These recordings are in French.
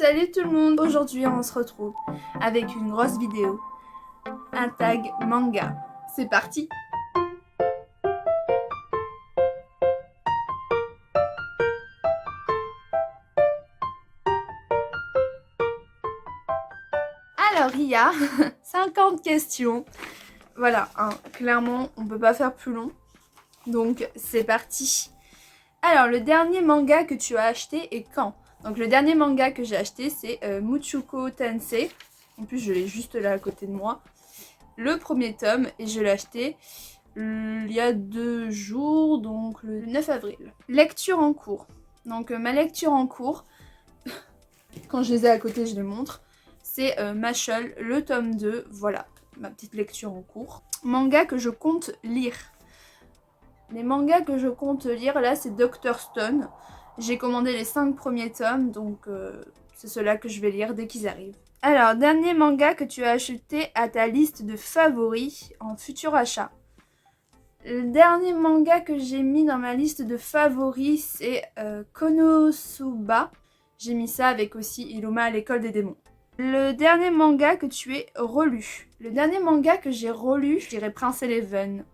Salut tout le monde. Aujourd'hui on se retrouve avec une grosse vidéo, un tag manga. C'est parti. Alors il y a 50 questions. Voilà, hein, clairement on peut pas faire plus long. Donc c'est parti. Alors le dernier manga que tu as acheté et quand? Donc le dernier manga que j'ai acheté c'est Mushoku Tensei. En plus je l'ai juste là à côté de moi. Le premier tome et je l'ai acheté il y a 2 jours, donc le 9 avril. Lecture en cours. Donc ma lecture en cours, quand je les ai à côté je les montre, c'est Mashle, le tome 2, voilà, ma petite lecture en cours. Manga que je compte lire. Les mangas que je compte lire là c'est Dr. Stone. J'ai commandé les 5 premiers tomes, donc c'est ceux-là que je vais lire dès qu'ils arrivent. Alors, dernier manga que tu as ajouté à ta liste de favoris en futur achat. Le dernier manga que j'ai mis dans ma liste de favoris, c'est Konosuba. J'ai mis ça avec aussi Iluma à l'école des démons. Le dernier manga que tu aies relu. Le dernier manga que j'ai relu, je dirais Prince Eleven.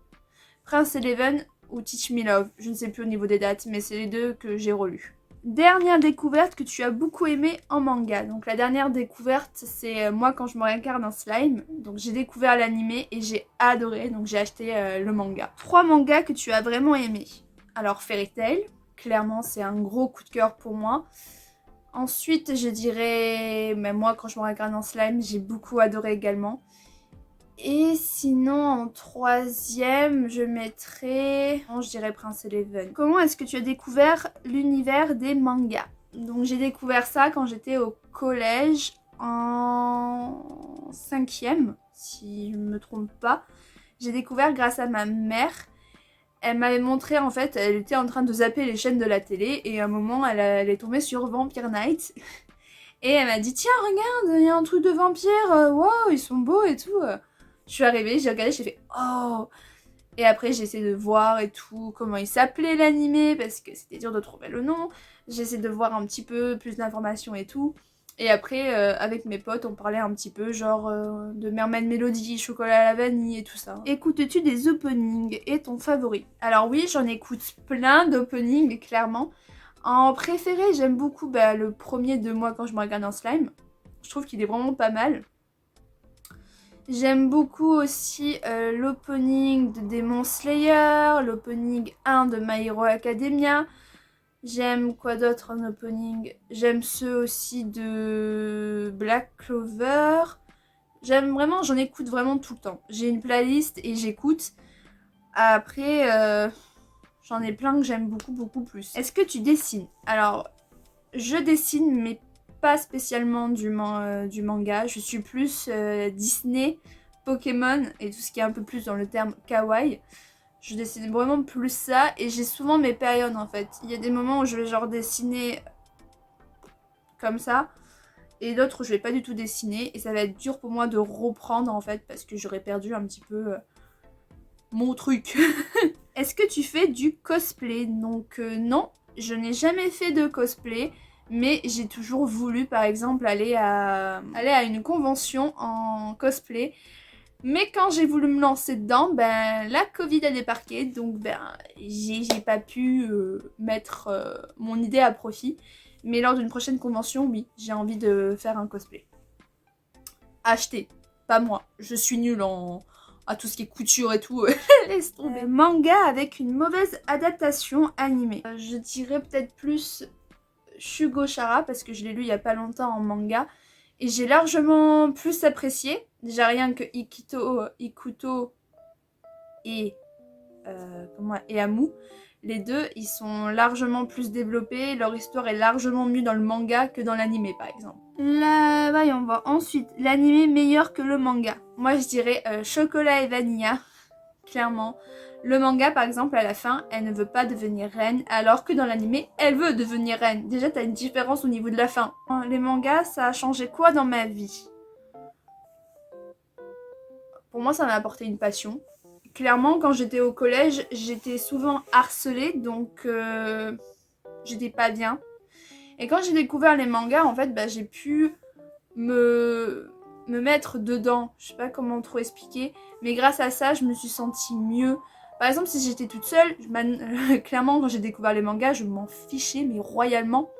Prince Eleven ou Teach Me Love. Je ne sais plus au niveau des dates, mais c'est les deux que j'ai relus. Dernière découverte que tu as beaucoup aimé en manga. Donc la dernière découverte, c'est moi quand je me réincarne en slime. Donc j'ai découvert l'anime et j'ai adoré, donc j'ai acheté le manga. 3 mangas que tu as vraiment aimé. Alors Fairy Tail, clairement c'est un gros coup de cœur pour moi. Ensuite je dirais, même moi quand je me réincarne en slime, j'ai beaucoup adoré également. Et sinon, en troisième, je mettrais... Non, je dirais Prince Eleven. Comment est-ce que tu as découvert l'univers des mangas? Donc j'ai découvert ça quand j'étais au collège en 5e, si je ne me trompe pas. J'ai découvert grâce à ma mère. Elle m'avait montré, en fait, elle était en train de zapper les chaînes de la télé et à un moment, elle est tombée sur Vampire Knight. Et elle m'a dit, tiens, regarde, il y a un truc de vampire, wow, ils sont beaux et tout. Je suis arrivée, j'ai regardé, j'ai fait oh. Et après j'ai essayé de voir et tout comment il s'appelait l'animé parce que c'était dur de trouver le nom. J'ai essayé de voir un petit peu plus d'informations et tout. Et après avec mes potes on parlait un petit peu genre de Mermaid Melody, chocolat à la vanille et tout ça. Écoutes-tu des openings et ton favori? Alors oui, j'en écoute plein d'openings clairement. En préféré j'aime beaucoup le premier de Moi quand je me regarde en slime. Je trouve qu'il est vraiment pas mal. J'aime beaucoup aussi l'opening de Demon Slayer, l'opening 1 de My Hero Academia. J'aime quoi d'autre en opening? J'aime ceux aussi de Black Clover. J'aime vraiment, j'en écoute vraiment tout le temps. J'ai une playlist et j'écoute. Après, j'en ai plein que j'aime beaucoup plus. Est-ce que tu dessines? Alors, je dessine mais pas spécialement du manga. Je suis plus Disney, Pokémon et tout ce qui est un peu plus dans le terme kawaii. Je dessine vraiment plus ça et j'ai souvent mes périodes en fait. Il y a des moments où je vais genre dessiner comme ça et d'autres où je vais pas du tout dessiner et ça va être dur pour moi de reprendre en fait parce que j'aurais perdu un petit peu mon truc. Est-ce que tu fais du cosplay? Donc non, je n'ai jamais fait de cosplay. Mais j'ai toujours voulu, par exemple, aller à une convention en cosplay. Mais quand j'ai voulu me lancer dedans, la Covid a débarqué. Donc, j'ai pas pu mettre mon idée à profit. Mais lors d'une prochaine convention, oui, j'ai envie de faire un cosplay. Acheter, pas moi. Je suis nulle à tout ce qui est couture et tout. Laisse tomber. Manga avec une mauvaise adaptation animée. Je dirais peut-être plus Shugo Chara parce que je l'ai lu il y a pas longtemps en manga et j'ai largement plus apprécié. Déjà rien que Ikuto et Amu. Les deux, ils sont largement plus développés, leur histoire est largement mieux dans le manga que dans l'anime par exemple. Là, on va ensuite l'anime meilleur que le manga. Moi je dirais Chocolat et Vanilla, clairement. Le manga, par exemple, à la fin, elle ne veut pas devenir reine, alors que dans l'anime, elle veut devenir reine. Déjà, t'as une différence au niveau de la fin. Les mangas, ça a changé quoi dans ma vie? Pour moi, ça m'a apporté une passion. Clairement, quand j'étais au collège, j'étais souvent harcelée, donc j'étais pas bien. Et quand j'ai découvert les mangas, en fait, j'ai pu me mettre dedans. Je sais pas comment trop expliquer, mais grâce à ça, je me suis sentie mieux. Par exemple, si j'étais toute seule, clairement, quand j'ai découvert les mangas, je m'en fichais, mais royalement.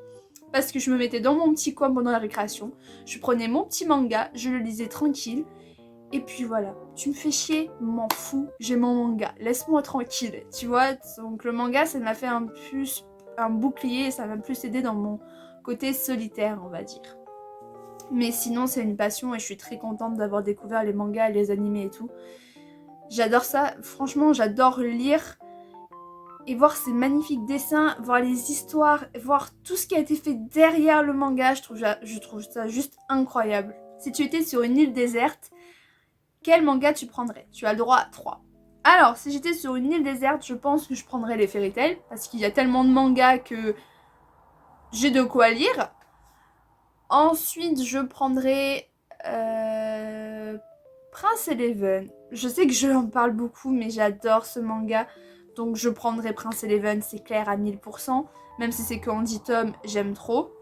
Parce que je me mettais dans mon petit coin pendant la récréation. Je prenais mon petit manga, je le lisais tranquille. Et puis voilà, tu me fais chier, m'en fous, j'ai mon manga, laisse-moi tranquille, tu vois. Donc le manga, ça m'a fait un bouclier, et ça m'a plus aidé dans mon côté solitaire, on va dire. Mais sinon, c'est une passion et je suis très contente d'avoir découvert les mangas, les animés et tout. J'adore ça, franchement, j'adore lire et voir ces magnifiques dessins, voir les histoires, voir tout ce qui a été fait derrière le manga. Je trouve ça juste incroyable. Si tu étais sur une île déserte, quel manga tu prendrais? Tu as le droit à 3. Alors, si j'étais sur une île déserte, je pense que je prendrais les Fairy Tail, parce qu'il y a tellement de mangas que j'ai de quoi lire. Ensuite, je prendrais Prince Eleven. Je sais que je en parle beaucoup, mais j'adore ce manga. Donc je prendrais Prince Eleven, c'est clair, à 1000%. Même si c'est qu'en 10 tomes, j'aime trop.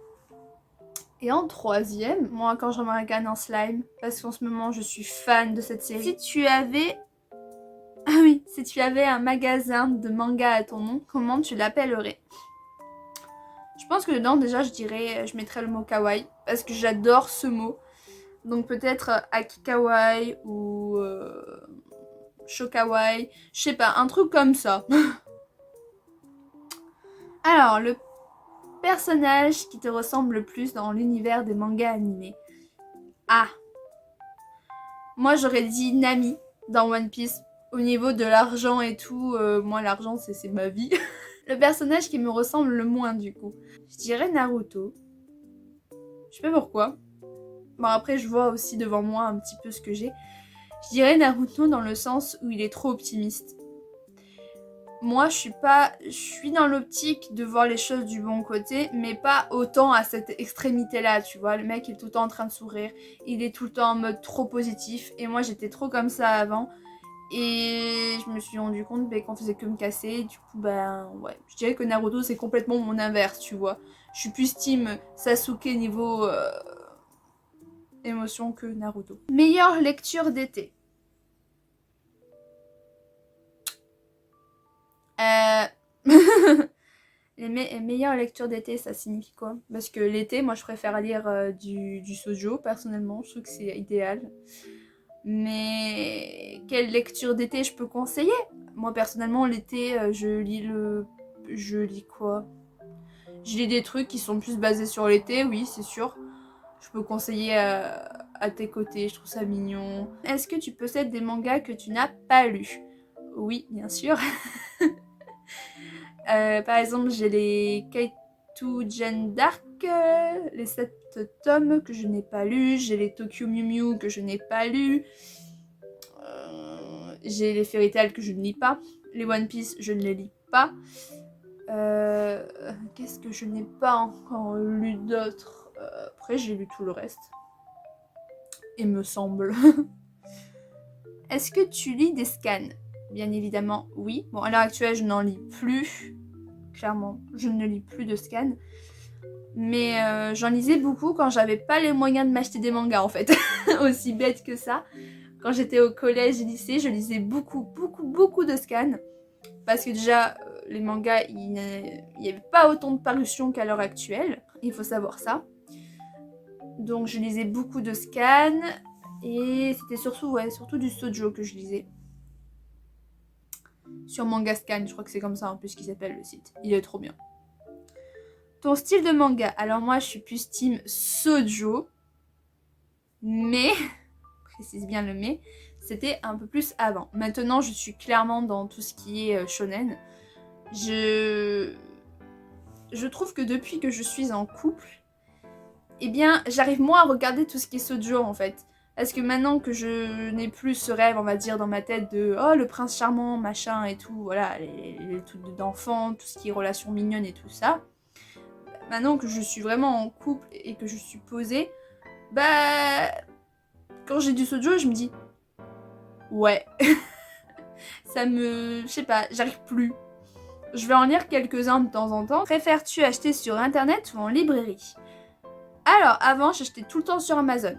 Et en troisième, moi quand je regarde un slime, parce qu'en ce moment je suis fan de cette série. Si tu avais un magasin de manga à ton nom, comment tu l'appellerais? Je pense que dedans déjà je mettrais le mot kawaii, parce que j'adore ce mot. Donc peut-être Akikawaii ou Shokawaii, je sais pas, un truc comme ça. Alors, le personnage qui te ressemble le plus dans l'univers des mangas animés. Ah, moi j'aurais dit Nami dans One Piece. Au niveau de l'argent et tout, moi l'argent c'est ma vie. Le personnage qui me ressemble le moins du coup. Je dirais Naruto. Je sais pas pourquoi. Bon après je vois aussi devant moi un petit peu ce que j'ai. Je dirais Naruto dans le sens où il est trop optimiste. Moi je suis dans l'optique de voir les choses du bon côté, mais pas autant à cette extrémité là, tu vois. Le mec est tout le temps en train de sourire, il est tout le temps en mode trop positif, et moi j'étais trop comme ça avant. Et je me suis rendu compte qu'on faisait que me casser. Du coup, ouais. Je dirais que Naruto, c'est complètement mon inverse, tu vois. Je suis plus team Sasuke niveau émotion que Naruto. Meilleure lecture d'été. Les meilleures lectures d'été, ça signifie quoi? Parce que l'été, moi, je préfère lire du shoujo, personnellement. Je trouve que c'est idéal. Mais quelle lecture d'été je peux conseiller? Moi personnellement l'été je lis quoi? Je lis des trucs qui sont plus basés sur l'été, oui c'est sûr. Je peux conseiller à tes côtés, je trouve ça mignon. Est-ce que tu possèdes des mangas que tu n'as pas lus? Oui, bien sûr. Par exemple j'ai les Keitu Gen Dark, les 7 tomes que je n'ai pas lus. J'ai les Tokyo Mew Mew que je n'ai pas lus. J'ai les Fairy Tail que je ne lis pas. Les One Piece, je ne les lis pas. Qu'est-ce que je n'ai pas encore lu d'autre? Après, j'ai lu tout le reste. Il me semble. Est-ce que tu lis des scans? Bien évidemment, oui. Bon, à l'heure actuelle, je n'en lis plus. Clairement, je ne lis plus de scans. Mais j'en lisais beaucoup quand j'avais pas les moyens de m'acheter des mangas, en fait. Aussi bête que ça. Quand j'étais au collège et lycée, je lisais beaucoup de scans. Parce que déjà, les mangas, il n'y avait pas autant de parutions qu'à l'heure actuelle. Il faut savoir ça. Donc je lisais beaucoup de scans. Et c'était surtout du shoujo que je lisais. Sur Manga Scan, je crois que c'est comme ça en plus qu'il s'appelle le site. Il est trop bien. Ton style de manga? Alors moi, je suis plus team shoujo. Mais... précise bien le mais, c'était un peu plus avant. Maintenant, je suis clairement dans tout ce qui est shonen. Je trouve que depuis que je suis en couple, eh bien, j'arrive moins à regarder tout ce qui est shoujo en fait. Parce que maintenant que je n'ai plus ce rêve, on va dire, dans ma tête de « Oh, le prince charmant, machin et tout, voilà, les trucs d'enfants, tout ce qui est relations mignonnes et tout ça. » Maintenant que je suis vraiment en couple et que je suis posée, quand j'ai du shoujo, je me dis « Ouais, ça me... je sais pas, j'arrive plus. » Je vais en lire quelques-uns de temps en temps. Préfères-tu acheter sur internet ou en librairie? Alors, avant, j'achetais tout le temps sur Amazon.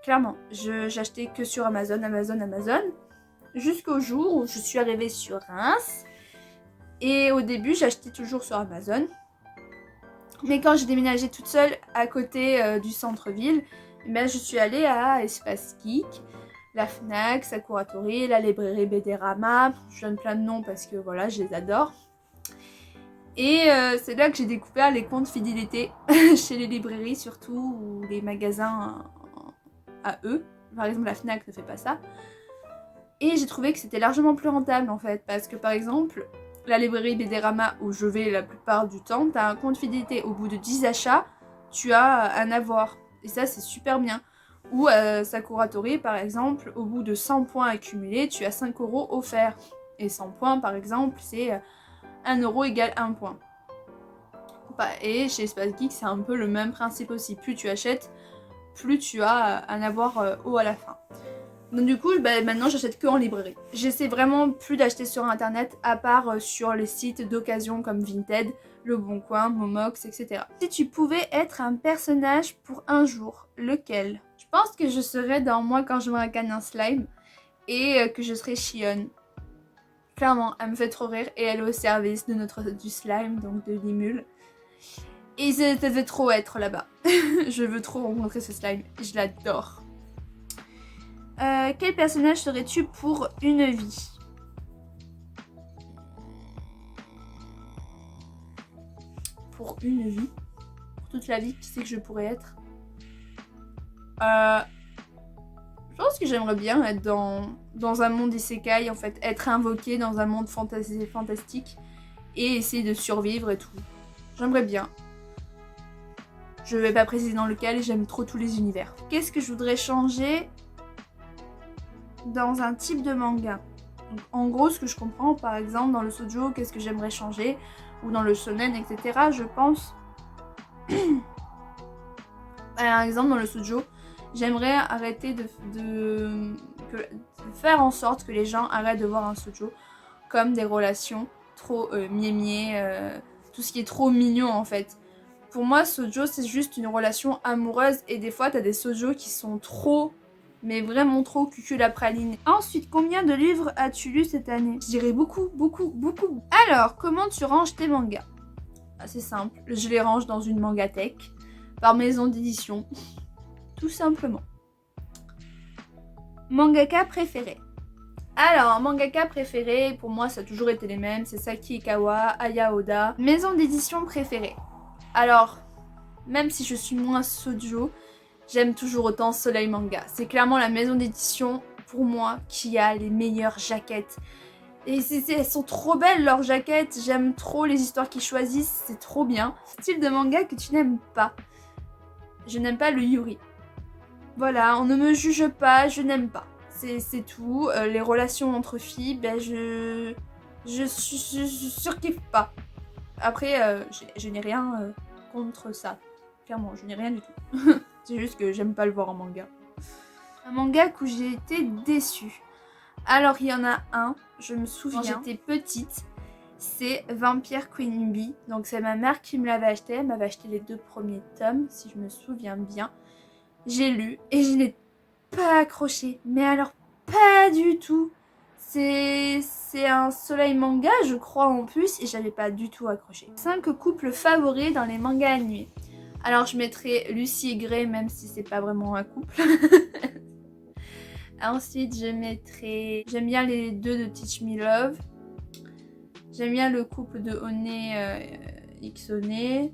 Clairement, j'achetais que sur Amazon. Jusqu'au jour où je suis arrivée sur Reims. Et au début, j'achetais toujours sur Amazon. Mais quand j'ai déménagé toute seule à côté du centre-ville, je suis allée à Espace Geek, la Fnac, Sakuratori, la librairie BDRama. Je donne plein de noms parce que voilà, je les adore. Et c'est là que j'ai découvert les comptes fidélité chez les librairies surtout, ou les magasins à eux. Par exemple, la Fnac ne fait pas ça. Et j'ai trouvé que c'était largement plus rentable en fait, parce que par exemple, la librairie BDRama où je vais la plupart du temps, tu as un compte fidélité. Au bout de 10 achats, tu as un avoir. Et ça, c'est super bien. Ou Sakuratori, par exemple, au bout de 100 points accumulés, tu as 5 € offerts. Et 100 points, par exemple, c'est 1 € égale 1 point. Et chez Espace Geek, c'est un peu le même principe aussi. Plus tu achètes, plus tu as un avoir haut à la fin. Donc du coup, maintenant j'achète que en librairie. J'essaie vraiment plus d'acheter sur internet, à part sur les sites d'occasion comme Vinted, Le Bon Coin, Momox, etc. Si tu pouvais être un personnage pour un jour, lequel? Je pense que je serais dans Moi quand je me racane un slime et que je serais Shion. Clairement, elle me fait trop rire et elle est au service du slime, donc de Limul. Et ça devait trop être là-bas. Je veux trop rencontrer ce slime, je l'adore. Quel personnage serais-tu pour une vie? Pour une vie? Pour toute la vie, qui c'est que je pourrais être? Je pense que j'aimerais bien être dans un monde isekai, en fait, être invoqué dans un monde fantastique et essayer de survivre et tout. J'aimerais bien. Je vais pas préciser dans lequel, j'aime trop tous les univers. Qu'est-ce que je voudrais changer dans un type de manga? Donc, en gros, ce que je comprends, par exemple, dans le shoujo, qu'est-ce que j'aimerais changer, ou dans le shonen, etc. Je pense, par exemple, dans le shoujo, j'aimerais arrêter de faire en sorte que les gens arrêtent de voir un shoujo comme des relations trop tout ce qui est trop mignon en fait. Pour moi, shoujo, c'est juste une relation amoureuse et des fois, t'as des shoujo qui sont trop, mais vraiment trop cucul-la-praline. Ensuite, combien de livres as-tu lu cette année? Je dirais beaucoup, beaucoup, beaucoup. Alors, comment tu ranges tes mangas? C'est simple, je les range dans une mangathèque, par maison d'édition, tout simplement. Mangaka préféré? Alors, mangaka préféré, pour moi, ça a toujours été les mêmes, c'est Saki Ikawa, Aya Oda. Maison d'édition préférée? Alors, même si je suis moins shoujo, j'aime toujours autant Soleil Manga. C'est clairement la maison d'édition, pour moi, qui a les meilleures jaquettes. Et elles sont trop belles leurs jaquettes, j'aime trop les histoires qu'ils choisissent, c'est trop bien. Style de manga que tu n'aimes pas? Je n'aime pas le Yuri. Voilà, on ne me juge pas, je n'aime pas. C'est tout. Les relations entre filles, je surkiffe pas. Après, je n'ai rien contre ça. Clairement, je n'ai rien du tout. C'est juste que j'aime pas le voir en manga. Un manga où j'ai été déçue. Alors, il y en a un, je me souviens, quand j'étais petite, c'est Vampire Queen Bee. Donc, c'est ma mère qui me l'avait acheté. Elle m'avait acheté les 2 premiers tomes, si je me souviens bien. J'ai lu et je n'ai pas accroché. Mais alors, pas du tout. C'est un soleil manga, je crois en plus, et j'avais pas du tout accroché. 5 couples favoris dans les mangas animés. Alors, je mettrai Lucy et Grey, même si c'est pas vraiment un couple. Ensuite, je mettrai... J'aime bien les 2 de Teach Me Love. J'aime bien le couple de One Xone. Et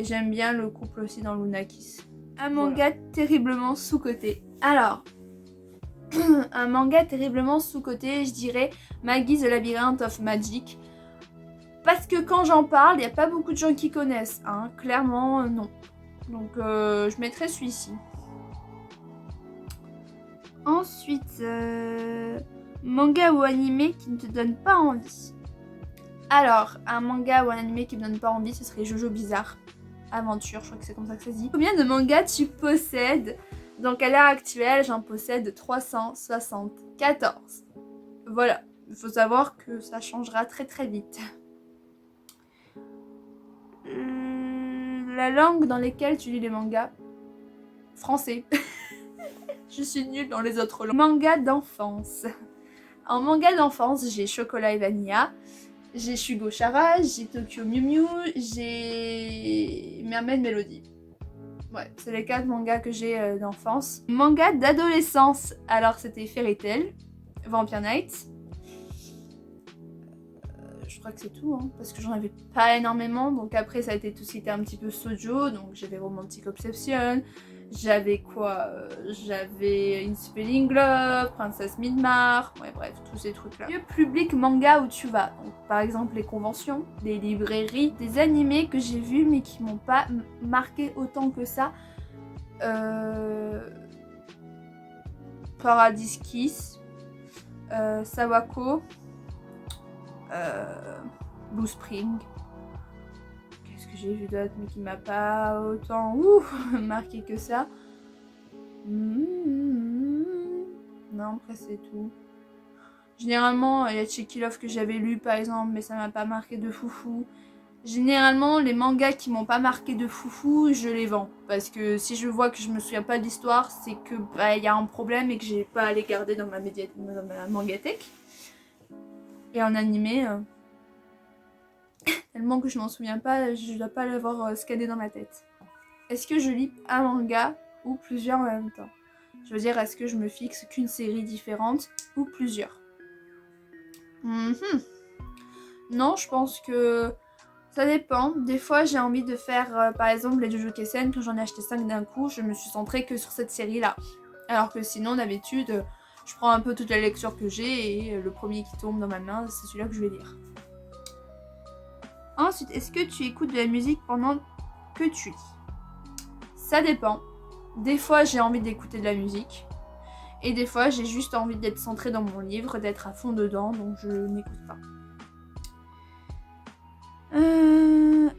j'aime bien le couple aussi dans Lunakis. Un manga terriblement sous-coté. Alors, un manga terriblement sous-coté, je dirais Maggie the Labyrinth of Magic. Parce que quand j'en parle, il n'y a pas beaucoup de gens qui connaissent. Hein. Clairement, non. Donc, je mettrai celui-ci. Ensuite, manga ou animé qui ne te donne pas envie. Alors, un manga ou un animé qui me donne pas envie, ce serait Jojo Bizarre Aventure, je crois que c'est comme ça que ça se dit. Combien de mangas tu possèdes? Donc à l'heure actuelle, j'en possède 374. Voilà, il faut savoir que ça changera très très vite. La langue dans laquelle tu lis les mangas. Français. Je suis nulle dans les autres langues. Manga d'enfance. En manga d'enfance, j'ai Chocolat et Vanilla, j'ai Shugo Chara, j'ai Tokyo Mew Mew, j'ai Mermaid Melody. Ouais, c'est les 4 mangas que j'ai d'enfance. Manga d'adolescence, alors c'était Fairy Tail, Vampire Knight. Je crois que c'est tout, hein, parce que j'en avais pas énormément. Donc après, ça a été tout ce qui était un petit peu shoujo, donc j'avais Romantic Obsession. J'avais quoi J'avais In Spelling Love, Princess Midmar, ouais bref, tous ces trucs-là. Le public manga où tu vas, donc par exemple les conventions, les librairies, des animés que j'ai vus mais qui m'ont pas marqué autant que ça. Paradise Kiss, Sawako, Blue Spring. Qu'est-ce que j'ai vu d'autre mais qui m'a pas autant marqué que ça. Non, après c'est tout. Généralement, il y a Checky Love que j'avais lu par exemple, mais ça m'a pas marqué de foufou. Généralement, les mangas qui m'ont pas marqué de foufou, je les vends. Parce que si je vois que je me souviens pas de l'histoire, c'est que y a un problème et que j'ai pas à les garder dans ma mangathèque. Et en animé, tellement que je m'en souviens pas, je dois pas l'avoir scanné dans ma tête. Est-ce que je lis un manga ou plusieurs en même temps? Je veux dire, est-ce que je me fixe qu'une série différente ou plusieurs? Non, je pense que ça dépend. Des fois, j'ai envie de faire, par exemple, les Jujutsu Kaisen. Quand j'en ai acheté 5 d'un coup, je me suis centrée que sur cette série-là. Alors que sinon, d'habitude, je prends un peu toute la lecture que j'ai et le premier qui tombe dans ma main, c'est celui-là que je vais lire. Ensuite, est-ce que tu écoutes de la musique pendant que tu lis? Ça dépend. Des fois, j'ai envie d'écouter de la musique. Et des fois, j'ai juste envie d'être centrée dans mon livre, d'être à fond dedans, donc je n'écoute pas.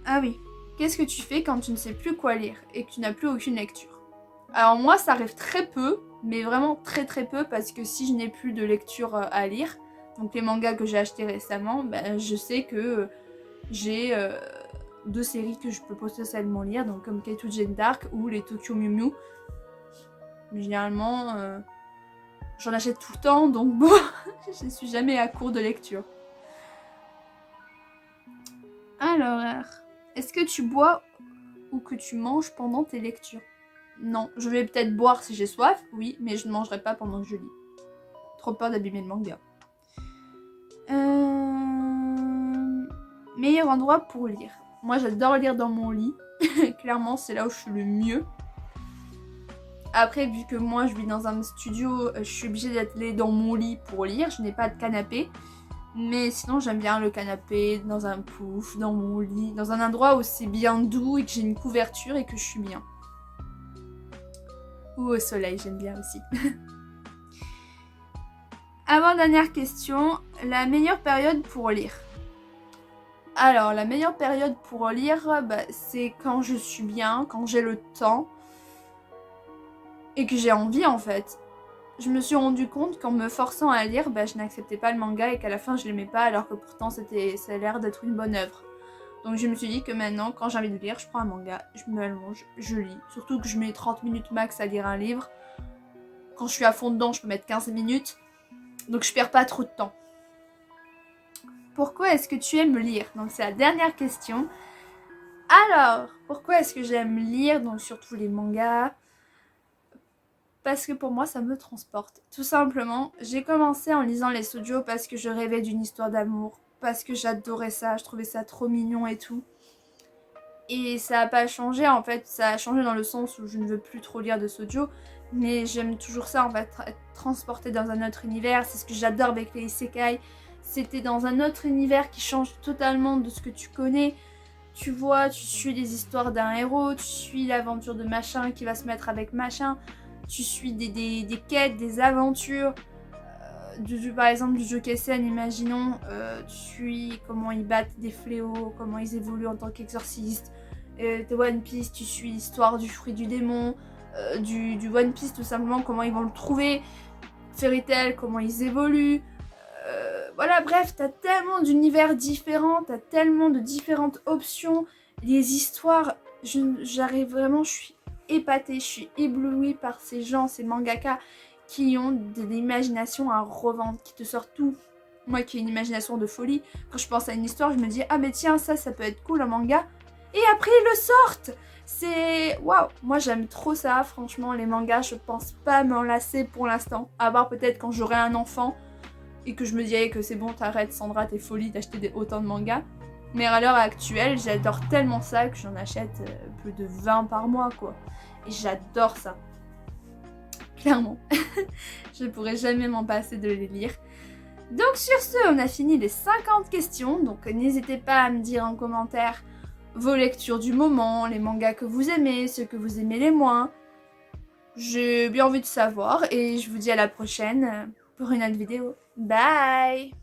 Ah oui. Qu'est-ce que tu fais quand tu ne sais plus quoi lire et que tu n'as plus aucune lecture? Alors moi, ça arrive très peu, mais vraiment très très peu, parce que si je n'ai plus de lecture à lire, donc les mangas que j'ai achetés récemment, je sais que j'ai 2 séries que je peux potentiellement lire, donc comme Kaito Gen Dark ou les Tokyo Mew Mew. Mais généralement, j'en achète tout le temps, donc bon, je ne suis jamais à court de lecture. Alors, est-ce que tu bois ou que tu manges pendant tes lectures? Non, je vais peut-être boire si j'ai soif, oui, mais je ne mangerai pas pendant que je lis. Trop peur d'abîmer le manga. Meilleur endroit pour lire. Moi, j'adore lire dans mon lit. Clairement, c'est là où je suis le mieux. Après, vu que moi, je vis dans un studio, je suis obligée d'être dans mon lit pour lire. Je n'ai pas de canapé. Mais sinon, j'aime bien le canapé, dans un pouf, dans mon lit, dans un endroit où c'est bien doux et que j'ai une couverture et que je suis bien. Ou au soleil, j'aime bien aussi. Avant-dernière question, la meilleure période pour lire. Alors, la meilleure période pour lire, c'est quand je suis bien, quand j'ai le temps et que j'ai envie en fait. Je me suis rendu compte qu'en me forçant à lire, je n'acceptais pas le manga et qu'à la fin je l'aimais pas, alors que pourtant ça a l'air d'être une bonne œuvre. Donc je me suis dit que maintenant, quand j'ai envie de lire, je prends un manga, je me allonge, je lis. Surtout que je mets 30 minutes max à lire un livre. Quand je suis à fond dedans, je peux mettre 15 minutes. Donc je perds pas trop de temps. Pourquoi est-ce que tu aimes lire? Donc c'est la dernière question. Alors, pourquoi est-ce que j'aime lire? Donc surtout les mangas. Parce que pour moi, ça me transporte. Tout simplement, j'ai commencé en lisant les shoujo parce que je rêvais d'une histoire d'amour. Parce que j'adorais ça, je trouvais ça trop mignon et tout. Et ça n'a pas changé en fait, ça a changé dans le sens où je ne veux plus trop lire de shoujo. Mais j'aime toujours ça en fait, être transportée dans un autre univers. C'est ce que j'adore avec les isekai. C'était dans un autre univers qui change totalement de ce que tu connais. Tu vois, tu suis les histoires d'un héros, tu suis l'aventure de machin qui va se mettre avec machin. Tu suis des quêtes, des aventures. Par exemple, du Jujutsu Kaisen, imaginons, tu suis comment ils battent des fléaux, comment ils évoluent en tant qu'exorcistes. De One Piece, tu suis l'histoire du fruit du démon. Du One Piece, tout simplement, comment ils vont le trouver. Fairy Tail, comment ils évoluent. Voilà, bref, t'as tellement d'univers différents, t'as tellement de différentes options. Les histoires, j'arrive vraiment, je suis épatée, je suis éblouie par ces gens, ces mangaka qui ont de l'imagination à revendre, qui te sortent tout. Moi qui ai une imagination de folie, quand je pense à une histoire, je me dis ah mais tiens ça peut être cool un manga. Et après ils le sortent. C'est waouh, moi j'aime trop ça, franchement les mangas, je pense pas m'en lasser pour l'instant, à part peut-être quand j'aurai un enfant et que je me dirais que c'est bon, t'arrêtes Sandra, t'es folie d'acheter autant de mangas. Mais à l'heure actuelle, j'adore tellement ça que j'en achète plus de 20 par mois quoi. Et j'adore ça. Clairement. Je pourrais jamais m'en passer de les lire. Donc sur ce, on a fini les 50 questions. Donc n'hésitez pas à me dire en commentaire vos lectures du moment, les mangas que vous aimez, ceux que vous aimez les moins. J'ai bien envie de savoir et je vous dis à la prochaine pour une autre vidéo. Bye!